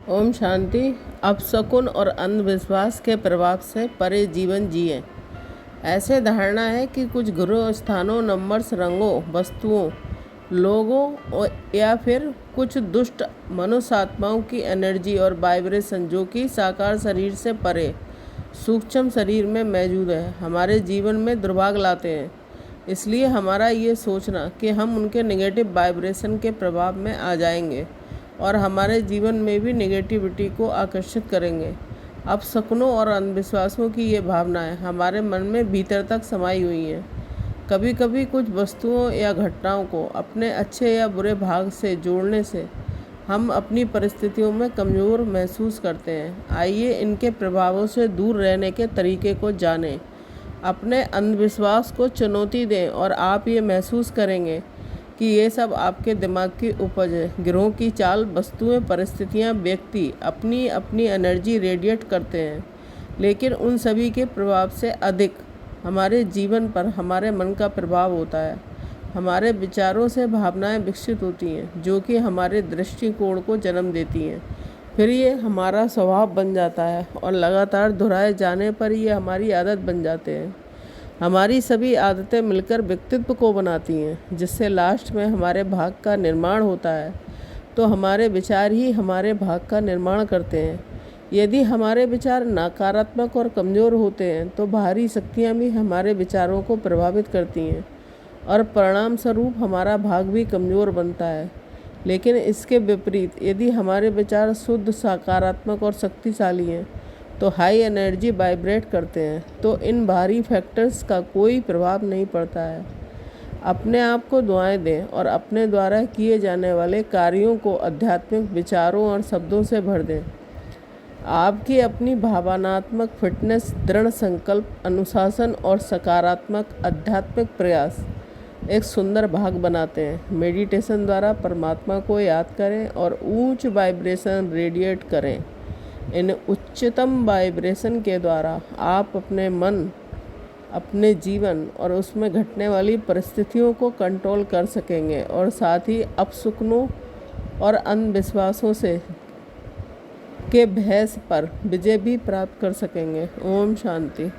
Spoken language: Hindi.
ओम शांति। अपशकुन और अंधविश्वास के प्रभाव से परे जीवन जिए। ऐसे धारणा है कि कुछ ग्रह स्थानों, नंबर्स, रंगों, वस्तुओं, लोगों या फिर कुछ दुष्ट मनुष्य आत्माओं की एनर्जी और वाइब्रेशन जो कि साकार शरीर से परे सूक्ष्म शरीर में मौजूद है, हमारे जीवन में दुर्भाग्य लाते हैं। इसलिए हमारा ये सोचना कि हम उनके नेगेटिव वाइब्रेशन के प्रभाव में आ जाएंगे और हमारे जीवन में भी नेगेटिविटी को आकर्षित करेंगे। अपशकुनों और अंधविश्वासों की ये भावनाएं हमारे मन में भीतर तक समाई हुई हैं। कभी कभी कुछ वस्तुओं या घटनाओं को अपने अच्छे या बुरे भाग से जोड़ने से हम अपनी परिस्थितियों में कमज़ोर महसूस करते हैं। आइए इनके प्रभावों से दूर रहने के तरीके को जानें। अपने अंधविश्वास को चुनौती दें और आप ये महसूस करेंगे कि ये सब आपके दिमाग की उपज है। ग्रहों की चाल, वस्तुएं, परिस्थितियां, व्यक्ति अपनी अपनी एनर्जी रेडिएट करते हैं, लेकिन उन सभी के प्रभाव से अधिक हमारे जीवन पर हमारे मन का प्रभाव होता है। हमारे विचारों से भावनाएं विकसित होती हैं जो कि हमारे दृष्टिकोण को जन्म देती हैं। फिर ये हमारा स्वभाव बन जाता है और लगातार दोहराए जाने पर ये हमारी आदत बन जाते हैं। हमारी सभी आदतें मिलकर व्यक्तित्व को बनाती हैं, जिससे लास्ट में हमारे भाग का निर्माण होता है। तो हमारे विचार ही हमारे भाग का निर्माण करते हैं। यदि हमारे विचार नकारात्मक और कमज़ोर होते हैं तो बाहरी शक्तियाँ भी हमारे विचारों को प्रभावित करती हैं और परिणाम स्वरूप हमारा भाग भी कमज़ोर बनता है। लेकिन इसके विपरीत यदि हमारे विचार शुद्ध, सकारात्मक और शक्तिशाली हैं तो हाई एनर्जी वाइब्रेट करते हैं, तो इन बाहरी फैक्टर्स का कोई प्रभाव नहीं पड़ता है। अपने आप को दुआएं दें और अपने द्वारा किए जाने वाले कार्यों को आध्यात्मिक विचारों और शब्दों से भर दें। आपकी अपनी भावनात्मक फिटनेस, दृढ़ संकल्प, अनुशासन और सकारात्मक आध्यात्मिक प्रयास एक सुंदर भाग बनाते हैं। मेडिटेशन द्वारा परमात्मा को याद करें और उच्च वाइब्रेशन रेडिएट करें। इन उच्चतम वाइब्रेशन के द्वारा आप अपने मन, अपने जीवन और उसमें घटने वाली परिस्थितियों को कंट्रोल कर सकेंगे और साथ ही अपशकुनों और अंधविश्वासों से के भय पर विजय भी प्राप्त कर सकेंगे। ओम शांति।